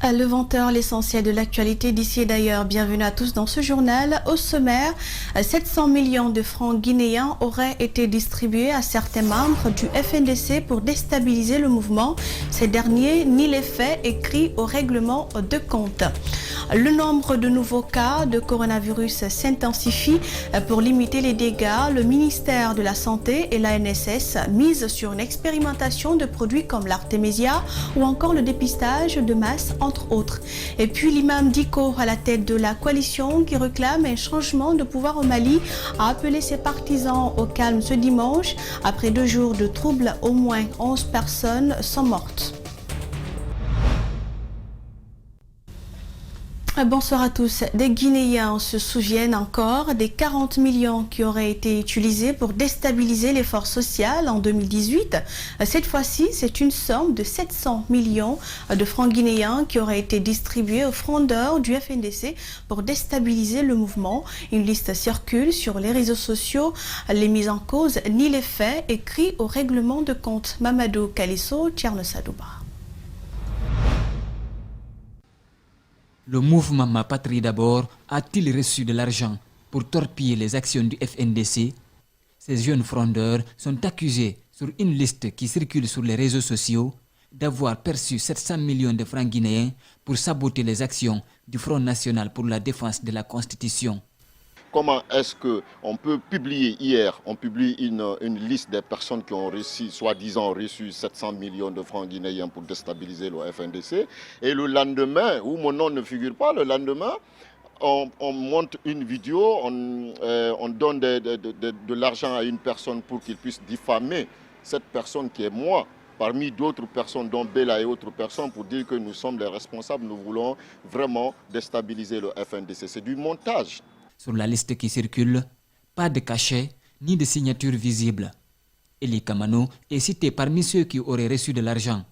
Le 20h, l'essentiel de l'actualité d'ici et d'ailleurs. Bienvenue à tous dans ce journal. Au sommaire, 700 millions de francs guinéens auraient été distribués à certains membres du FNDC pour déstabiliser le mouvement. Ces derniers nient les faits écrits au règlement de compte. Le nombre de nouveaux cas de coronavirus s'intensifie. Pour limiter les dégâts, le ministère de la Santé et l'ANSS misent sur une expérimentation de produits comme l'artémisia ou encore le dépistage de masse, entre autres. Et puis l'imam Diko, à la tête de la coalition qui réclame un changement de pouvoir au Mali, a appelé ses partisans au calme ce dimanche. Après 2 jours de troubles, au moins 11 personnes sont mortes. Bonsoir à tous. Des Guinéens se souviennent encore des 40 millions qui auraient été utilisés pour déstabiliser les forces sociales en 2018. Cette fois-ci, c'est une somme de 700 millions de francs guinéens qui aurait été distribuée aux frondeurs du FNDC pour déstabiliser le mouvement. Une liste circule sur les réseaux sociaux. Les mises en cause nient les faits écrits au règlement de compte. Mamadou Kalisso, Tcherno Sadouba. Le mouvement Ma Patrie d'abord a-t-il reçu de l'argent pour torpiller les actions du FNDC? Ces jeunes frondeurs sont accusés sur une liste qui circule sur les réseaux sociaux d'avoir perçu 700 millions de francs guinéens pour saboter les actions du Front National pour la défense de la Constitution. Comment est-ce qu'on peut publier hier, on publie une liste des personnes qui ont reçu, soi-disant reçu 700 millions de francs guinéens pour déstabiliser le FNDC, et le lendemain, où mon nom ne figure pas, le lendemain, on monte une vidéo, on donne de l'argent à une personne pour qu'il puisse diffamer cette personne qui est moi, parmi d'autres personnes, dont Bella et autres personnes, pour dire que nous sommes les responsables, nous voulons vraiment déstabiliser le FNDC. C'est du montage. Sur la liste qui circule, pas de cachet ni de signature visible. Eli Kamano est cité parmi ceux qui auraient reçu de l'argent.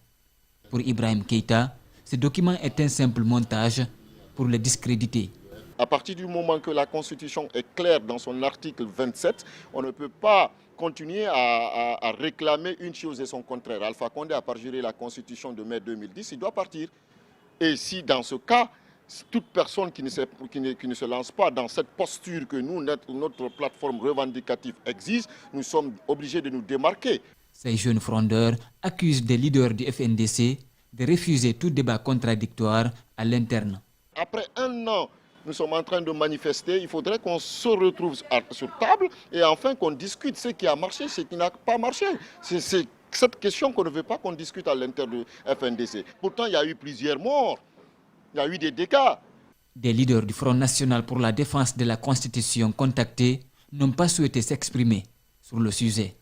Pour Ibrahim Keïta, ce document est un simple montage pour le discréditer. À partir du moment que la Constitution est claire dans son article 27, on ne peut pas continuer à réclamer une chose et son contraire. Alpha Condé a parjuré la Constitution de mai 2010, il doit partir. Et si dans ce cas, toute personne qui ne se lance pas dans cette posture que nous, notre plateforme revendicative exige, nous sommes obligés de nous démarquer. Ces jeunes frondeurs accusent des leaders du FNDC de refuser tout débat contradictoire à l'interne. Après 1 an, nous sommes en train de manifester, il faudrait qu'on se retrouve sur table et enfin qu'on discute ce qui a marché, ce qui n'a pas marché. C'est cette question qu'on ne veut pas qu'on discute à l'intérieur du FNDC. Pourtant, il y a eu plusieurs morts. Il y a eu des dégâts. Des leaders du Front National pour la défense de la Constitution contactés n'ont pas souhaité s'exprimer sur le sujet.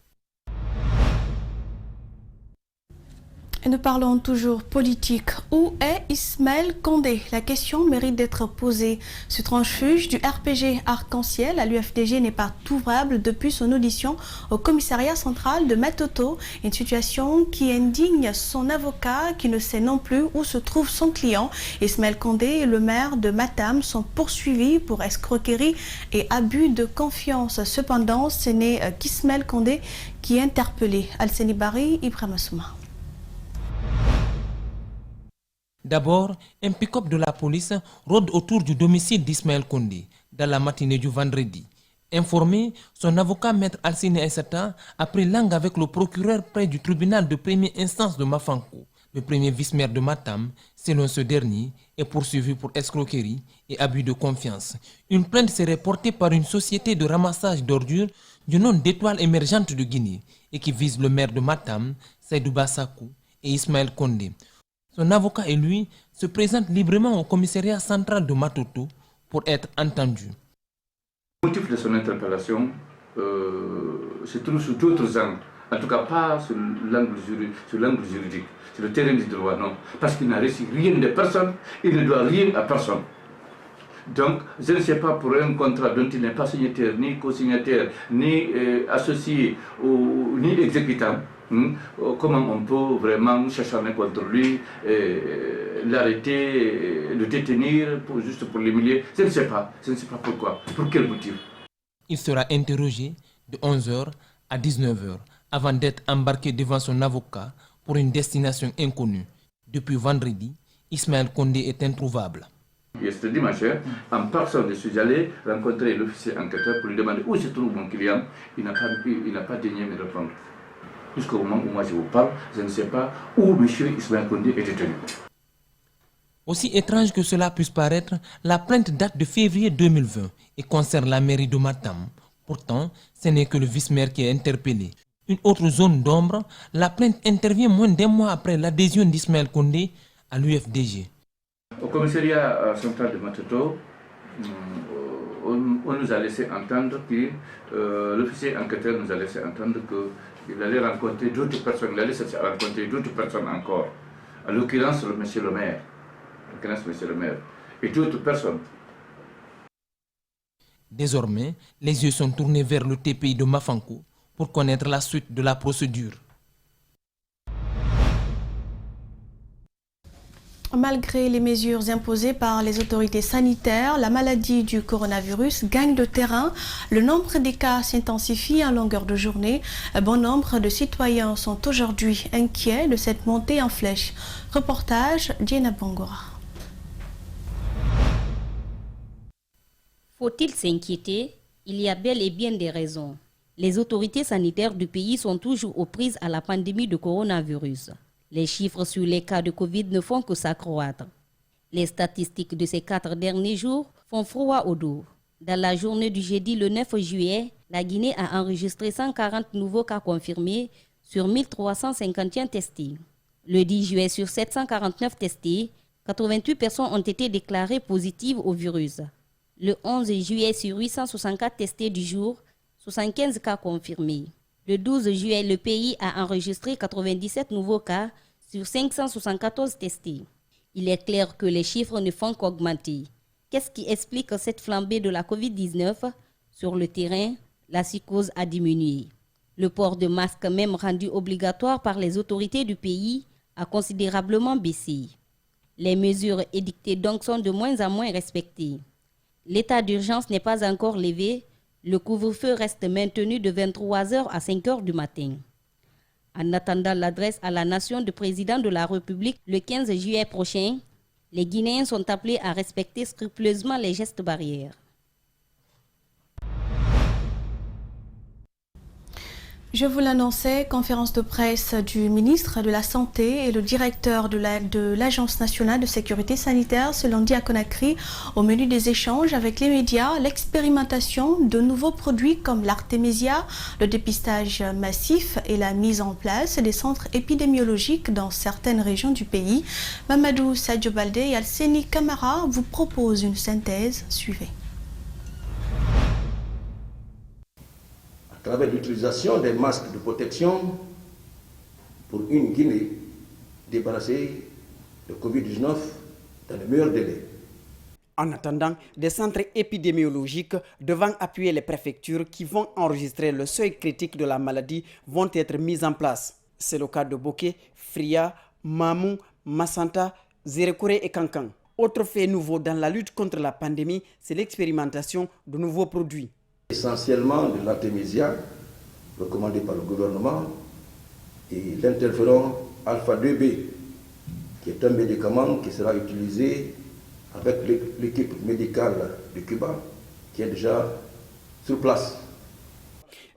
Et nous parlons toujours politique. Où est Ismaël Condé? La question mérite d'être posée. Ce transfuge du RPG Arc-en-Ciel à l'UFDG n'est pas trouvable depuis son audition au commissariat central de Matoto. Une situation qui indigne son avocat qui ne sait non plus où se trouve son client. Ismaël Condé et le maire de Matam sont poursuivis pour escroquerie et abus de confiance. Cependant, ce n'est qu'Ismaël Condé qui est interpellé. Alseni Bari, Ibrahim Assouma. D'abord, un pick-up de la police rôde autour du domicile d'Ismaël Condé dans la matinée du vendredi. Informé, son avocat maître Alsine Aissata a pris langue avec le procureur près du tribunal de première instance de Mafanko. Le premier vice-maire de Matam, selon ce dernier, est poursuivi pour escroquerie et abus de confiance. Une plainte serait portée par une société de ramassage d'ordures du nom d'Étoile émergente de Guinée et qui vise le maire de Matam, Seydou Bassakou et Ismaël Condé. Son avocat et lui se présentent librement au commissariat central de Matoto pour être entendus. Le motif de son interpellation se trouve sous d'autres angles. En tout cas, pas sur l'angle juridique, sur le terrain du droit, non. Parce qu'il n'a reçu rien de personne, il ne doit rien à personne. Donc, je ne sais pas pour un contrat dont il n'est pas signataire, ni co-signataire, ni associé, ni exécutant. Comment on peut vraiment s'acharner contre lui, l'arrêter, le détenir juste pour l'humilier? Je ne sais pas pourquoi, pour quel motif. Il sera interrogé de 11h à 19h avant d'être embarqué devant son avocat pour une destination inconnue. Depuis vendredi, Ismaël Condé est introuvable. Ce dimanche, en personne, je suis allé rencontrer l'officier enquêteur pour lui demander où se trouve mon client. Il n'a pas daigné me répondre. Jusqu'au moment où moi je vous parle, je ne sais pas où M. Ismaël Condé est détenu. Aussi étrange que cela puisse paraître, la plainte date de février 2020 et concerne la mairie de Matam. Pourtant, ce n'est que le vice-maire qui est interpellé. Une autre zone d'ombre, la plainte intervient moins d'un mois après l'adhésion d'Ismaël Condé à l'UFDG. Au commissariat central de Matato, on nous a laissé entendre que l'officier enquêteur nous a laissé entendre qu'il allait rencontrer d'autres personnes, il allait rencontrer d'autres personnes encore, en l'occurrence monsieur le maire, et d'autres personnes. Désormais, les yeux sont tournés vers le TPI de Mafanko pour connaître la suite de la procédure. Malgré les mesures imposées par les autorités sanitaires, la maladie du coronavirus gagne de terrain. Le nombre des cas s'intensifie en longueur de journée. Bon nombre de citoyens sont aujourd'hui inquiets de cette montée en flèche. Reportage Diana Bongora. Faut-il s'inquiéter? Il y a bel et bien des raisons. Les autorités sanitaires du pays sont toujours aux prises à la pandémie de coronavirus. Les chiffres sur les cas de Covid ne font que s'accroître. Les statistiques de ces 4 derniers jours font froid au dos. Dans la journée du jeudi le 9 juillet, la Guinée a enregistré 140 nouveaux cas confirmés sur 1351 testés. Le 10 juillet, sur 749 testés, 88 personnes ont été déclarées positives au virus. Le 11 juillet, sur 864 testés du jour, 75 cas confirmés. Le 12 juillet, le pays a enregistré 97 nouveaux cas sur 574 testés. Il est clair que les chiffres ne font qu'augmenter. Qu'est-ce qui explique cette flambée de la Covid-19? Sur le terrain, la psychose a diminué. Le port de masque, même rendu obligatoire par les autorités du pays, a considérablement baissé. Les mesures édictées donc sont de moins en moins respectées. L'état d'urgence n'est pas encore levé. Le couvre-feu reste maintenu de 23h à 5h du matin. En attendant l'adresse à la nation du président de la République le 15 juillet prochain, les Guinéens sont appelés à respecter scrupuleusement les gestes barrières. Je vous l'annonçais, conférence de presse du ministre de la Santé et le directeur de l'Agence nationale de sécurité sanitaire ce lundi à Conakry. Au menu des échanges avec les médias, l'expérimentation de nouveaux produits comme l'artémisia, le dépistage massif et la mise en place des centres épidémiologiques dans certaines régions du pays. Mamadou Sadio Baldé et Alseni Kamara vous proposent une synthèse. Suivez. À travers l'utilisation des masques de protection pour une Guinée débarrassée de Covid-19 dans le meilleur délai. En attendant, des centres épidémiologiques devant appuyer les préfectures qui vont enregistrer le seuil critique de la maladie vont être mis en place. C'est le cas de Boké, Fria, Mamou, Massanta, Zérekore et Kankan. Autre fait nouveau dans la lutte contre la pandémie, c'est l'expérimentation de nouveaux produits. Essentiellement de l'artémisia, recommandé par le gouvernement, et l'interféron alpha-2b, qui est un médicament qui sera utilisé avec l'équipe médicale de Cuba, qui est déjà sur place.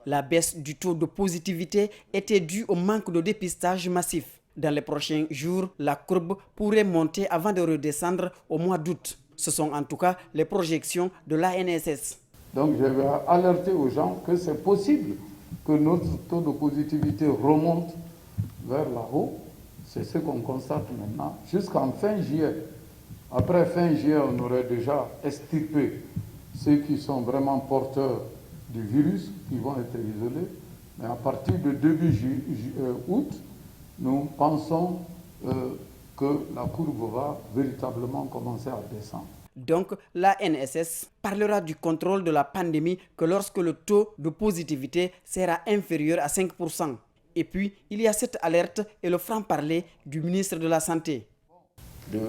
La baisse du taux de positivité était due au manque de dépistage massif. Dans les prochains jours, la courbe pourrait monter avant de redescendre au mois d'août. Ce sont en tout cas les projections de l'ANSS. Donc je vais alerter aux gens que c'est possible que notre taux de positivité remonte vers là-haut. C'est ce qu'on constate maintenant jusqu'en fin juillet. Après fin juillet, on aurait déjà extirpé ceux qui sont vraiment porteurs du virus, qui vont être isolés. Mais à partir de début août, nous pensons que la courbe va véritablement commencer à descendre. Donc, l'ANSS parlera du contrôle de la pandémie que lorsque le taux de positivité sera inférieur à 5%. Et puis, il y a cette alerte et le franc-parler du ministre de la Santé. De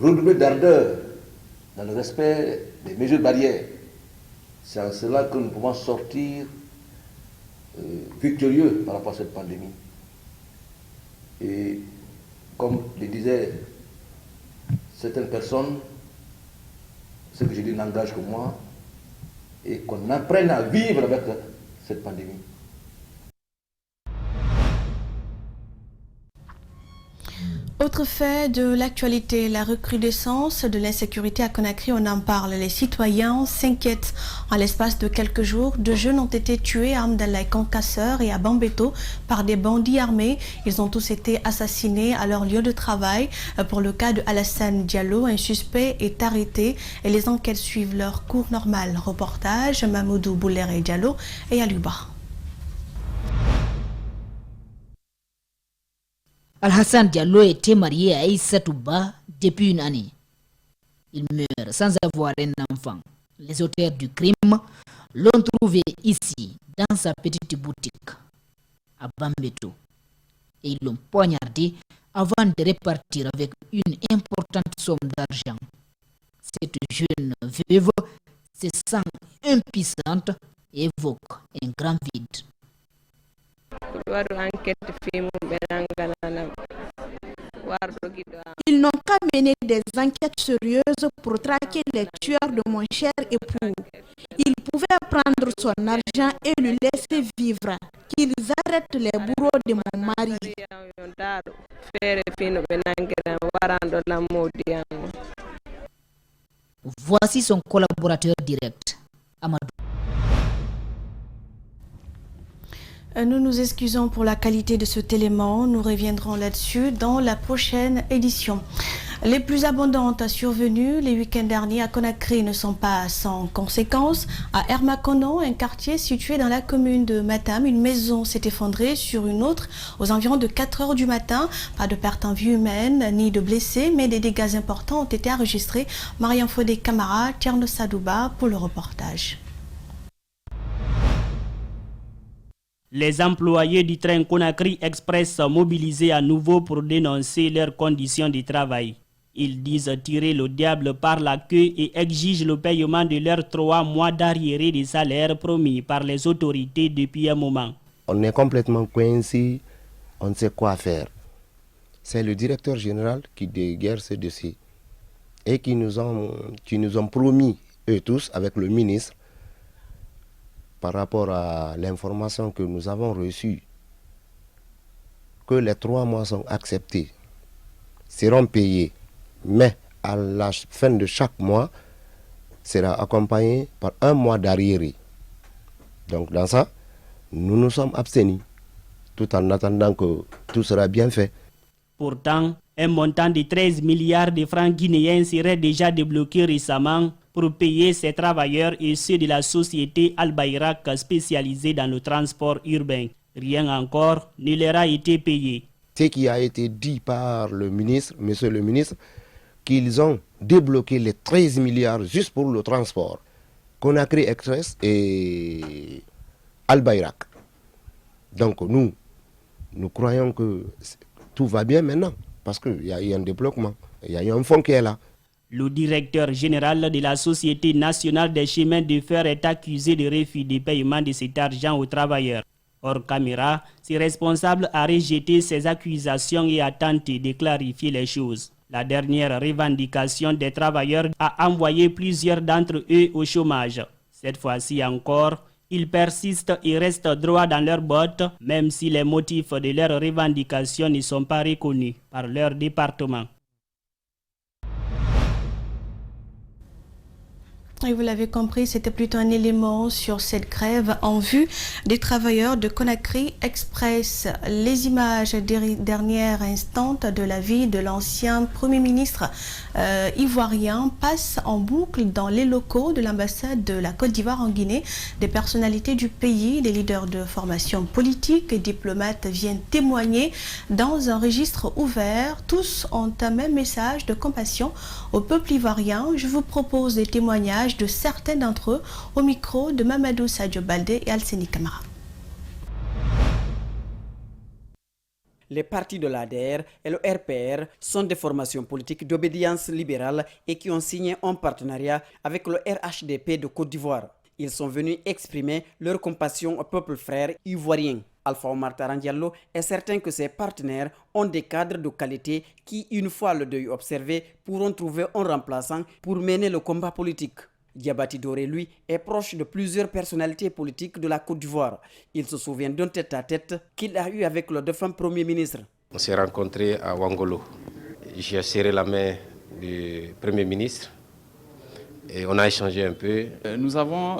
redoubler d'ardeur dans le respect des mesures barrières. C'est en cela que nous pouvons sortir victorieux par rapport à cette pandémie. Et comme le disait certaines personnes, ce que je dis n'engage que moi, et qu'on apprenne à vivre avec cette pandémie. Autre fait de l'actualité, la recrudescence de l'insécurité à Conakry, on en parle. Les citoyens s'inquiètent. En l'espace de quelques jours, 2 jeunes ont été tués à Amdalaï Concasseur et à Bambeto par des bandits armés. Ils ont tous été assassinés à leur lieu de travail. Pour le cas de Alassane Diallo, un suspect est arrêté et les enquêtes suivent leur cours normal. Reportage Mamoudou Bouléré Diallo et Aluba. Al-Hassan Diallo était marié à Aïssatou Ba depuis une année. Il meurt sans avoir un enfant. Les auteurs du crime l'ont trouvé ici, dans sa petite boutique, à Bambeto. Et ils l'ont poignardé avant de repartir avec une importante somme d'argent. Cette jeune veuve se sent impuissante et évoque un grand vide. Ils n'ont qu'à mener des enquêtes sérieuses pour traquer les tueurs de mon cher époux. Ils pouvaient prendre son argent et le laisser vivre. Qu'ils arrêtent les bourreaux de mon mari. Voici son collaborateur direct, Amadou. Nous nous excusons pour la qualité de cet élément. Nous reviendrons là-dessus dans la prochaine édition. Les plus abondantes survenues les week-ends derniers à Conakry ne sont pas sans conséquences. À Hermakono, un quartier situé dans la commune de Matam, une maison s'est effondrée sur une autre aux environs de 4 heures du matin. Pas de perte en vie humaine ni de blessés, mais des dégâts importants ont été enregistrés. Mariam Fodé Camara, Tierno Sadouba pour le reportage. Les employés du train Conakry Express sont mobilisés à nouveau pour dénoncer leurs conditions de travail. Ils disent tirer le diable par la queue et exigent le paiement de leurs 3 mois d'arriérés de salaire promis par les autorités depuis un moment. On est complètement coincé, on ne sait quoi faire. C'est le directeur général qui déguerre ce dossier et qui nous ont promis, eux tous, avec le ministre, par rapport à l'information que nous avons reçue, que les 3 mois sont acceptés, seront payés, mais à la fin de chaque mois, sera accompagné par 1 mois d'arriéré. Donc dans ça, nous nous sommes abstenus, tout en attendant que tout sera bien fait. Pourtant, un montant de 13 milliards de francs guinéens serait déjà débloqué récemment pour payer ces travailleurs et ceux de la société Al-Bayrak spécialisée dans le transport urbain. Rien encore ne leur a été payé. Ce qui a été dit par le ministre, monsieur le ministre, qu'ils ont débloqué les 13 milliards juste pour le transport. Conakry Express et Al-Bayrak. Donc nous croyons que tout va bien maintenant, parce qu'il y a eu un débloquement, il y a eu un fonds qui est là. Le directeur général de la Société nationale des chemins de fer est accusé de refus de paiement de cet argent aux travailleurs. Hors caméra, ce responsable a rejeté ces accusations et a tenté de clarifier les choses. La dernière revendication des travailleurs a envoyé plusieurs d'entre eux au chômage. Cette fois-ci encore, ils persistent et restent droits dans leurs bottes, même si les motifs de leurs revendications ne sont pas reconnus par leur département. Et vous l'avez compris, c'était plutôt un élément sur cette grève en vue des travailleurs de Conakry Express. Les images des dernières instants de la vie de l'ancien Premier ministre ivoirien passent en boucle dans les locaux de l'ambassade de la Côte d'Ivoire en Guinée. Des personnalités du pays, des leaders de formation politique et diplomates viennent témoigner dans un registre ouvert. Tous ont un même message de compassion au peuple ivoirien. Je vous propose des témoignages de certains d'entre eux au micro de Mamadou Sadio Baldé et Alseni Kamara. Les partis de l'ADR et le RPR sont des formations politiques d'obédience libérale et qui ont signé un partenariat avec le RHDP de Côte d'Ivoire. Ils sont venus exprimer leur compassion au peuple frère ivoirien. Alpha Omar Taran Diallo est certain que ses partenaires ont des cadres de qualité qui, une fois le deuil observé, pourront trouver un remplaçant pour mener le combat politique. Diabati Doré, lui, est proche de plusieurs personnalités politiques de la Côte d'Ivoire. Il se souvient d'un tête-à-tête qu'il a eu avec le défunt Premier ministre. On s'est rencontrés à Wangolo. J'ai serré la main du Premier ministre et on a échangé un peu. Nous avons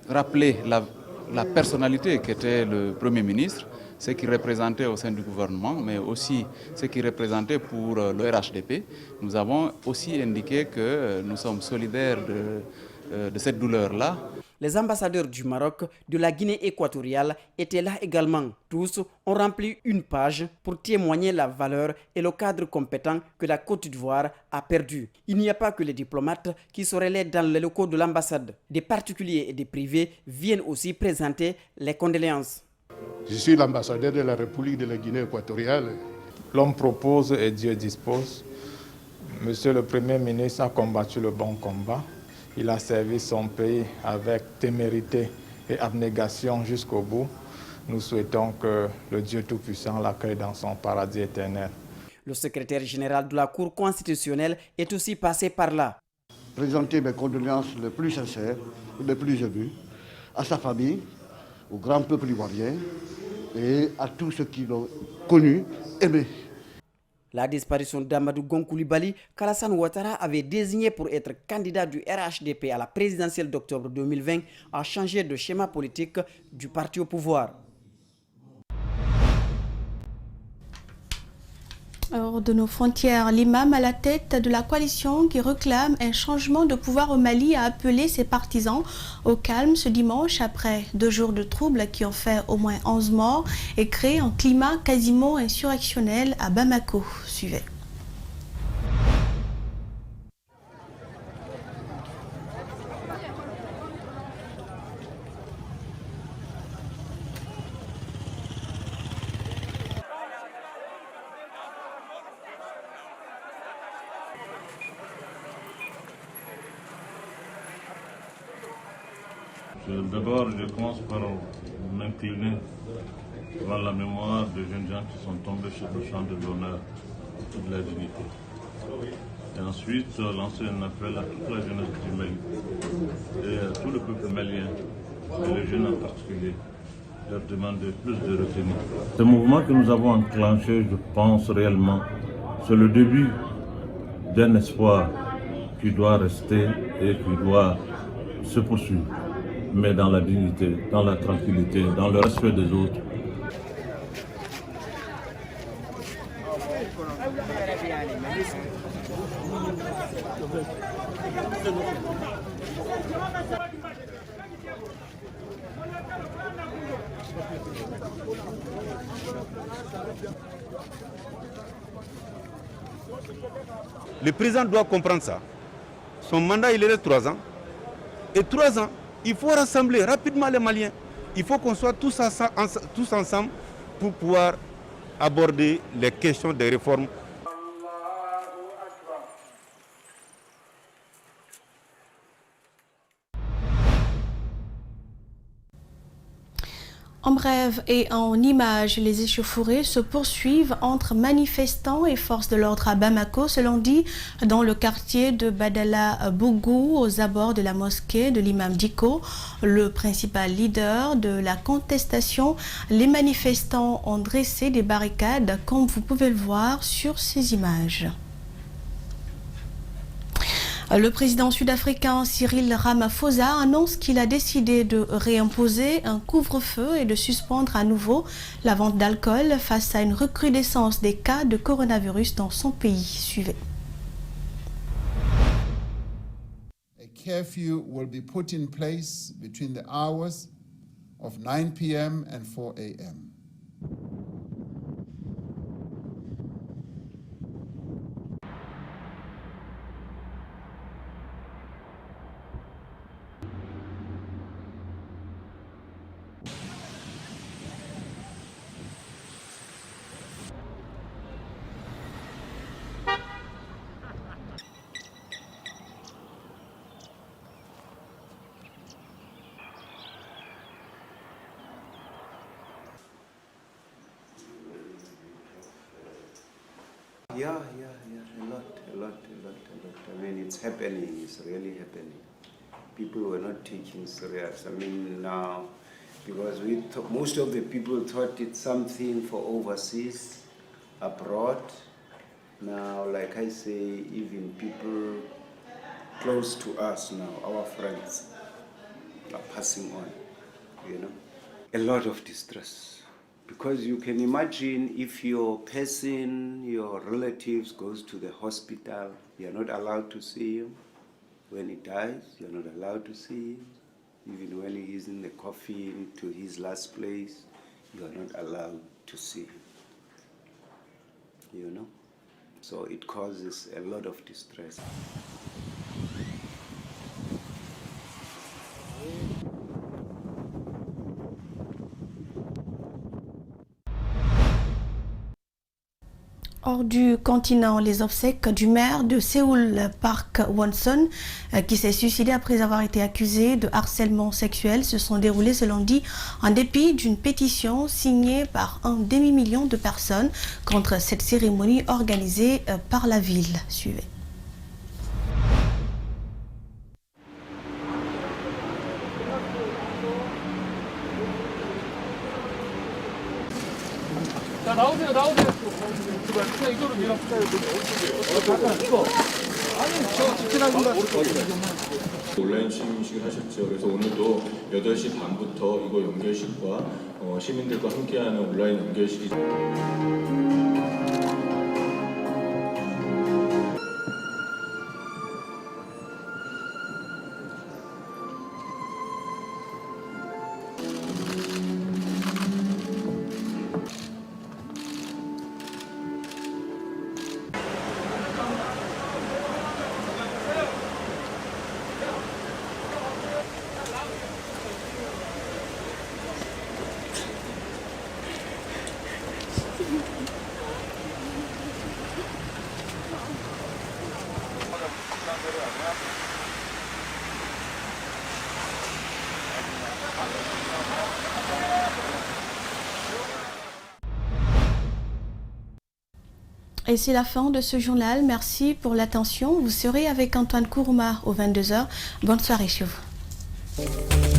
rappelé la personnalité qu'était le Premier ministre, ce qu'il représentait au sein du gouvernement, mais aussi ce qu'il représentait pour le RHDP. Nous avons aussi indiqué que nous sommes solidaires de cette douleur-là. Les ambassadeurs du Maroc, de la Guinée équatoriale étaient là également. Tous ont rempli une page pour témoigner la valeur et le cadre compétent que la Côte d'Ivoire a perdu. Il n'y a pas que les diplomates qui se relaient dans les locaux de l'ambassade. Des particuliers et des privés viennent aussi présenter les condoléances. Je suis l'ambassadeur de la République de la Guinée équatoriale. L'homme propose et Dieu dispose. Monsieur le Premier ministre a combattu le bon combat. Il a servi son pays avec témérité et abnégation jusqu'au bout. Nous souhaitons que le Dieu Tout-Puissant l'accueille dans son paradis éternel. Le secrétaire général de la Cour constitutionnelle est aussi passé par là. Présenter mes condoléances les plus sincères, les plus émues à sa famille, au grand peuple ivoirien et à tous ceux qui l'ont connu, aimé. La disparition d'Amadou Gon Coulibaly, qu'Alassane Ouattara avait désigné pour être candidat du RHDP à la présidentielle d'octobre 2020, a changé de schéma politique du parti au pouvoir. Hors de nos frontières, l'imam à la tête de la coalition qui réclame un changement de pouvoir au Mali a appelé ses partisans au calme ce dimanche après 2 jours de troubles qui ont fait au moins 11 morts et créé un climat quasiment insurrectionnel à Bamako. Suivez. D'abord, je commence par m'incliner devant la mémoire des jeunes gens qui sont tombés sur le champ de l'honneur et de la dignité. Et ensuite, lancer un appel à toute la jeunesse du Mali et à tout le peuple malien, et les jeunes en particulier, leur demander plus de retenue. Ce mouvement que nous avons enclenché, je pense réellement, c'est le début d'un espoir qui doit rester et qui doit se poursuivre, mais dans la dignité, dans la tranquillité, dans le respect des autres. Le président doit comprendre ça. Son mandat, il est de 3 ans. Et 3 ans, il faut rassembler rapidement les Maliens. Il faut qu'on soit tous ensemble pour pouvoir aborder les questions des réformes. En bref et en images, les échauffourées se poursuivent entre manifestants et forces de l'ordre à Bamako, ce lundi, dans le quartier de Badala Bougou, aux abords de la mosquée de l'imam Diko, le principal leader de la contestation. Les manifestants ont dressé des barricades, comme vous pouvez le voir sur ces images. Le président sud-africain Cyril Ramaphosa annonce qu'il a décidé de réimposer un couvre-feu et de suspendre à nouveau la vente d'alcool face à une recrudescence des cas de coronavirus dans son pays. Suivez. A curfew will be put in place between the hours of 9 p.m. and 4 a.m. Yeah, a lot. I mean, it's happening, it's really happening. People were not taking serious. I mean, now, because most of the people thought it's something for overseas, abroad. Now, like I say, even people close to us now, our friends, are passing on, you know. A lot of distress. Because you can imagine if your person, your relatives goes to the hospital, you're not allowed to see him. When he dies, you're not allowed to see him. Even when he is in the coffin to his last place, you are not allowed to see him. You know? So it causes a lot of distress. Hors du continent, les obsèques du maire de Séoul, Park Won-son, qui s'est suicidé après avoir été accusé de harcèlement sexuel, se sont déroulées ce lundi en dépit d'une pétition signée par un demi-million de personnes contre cette cérémonie organisée par la ville. Suivez. 온라인 취임식을 하셨죠. 그래서 오늘도 8시 반부터 이거 연결식과 시민들과 함께하는 온라인 연결식이 Et c'est la fin de ce journal. Merci pour l'attention. Vous serez avec Antoine Kourouma aux 22h. Bonne soirée chez vous.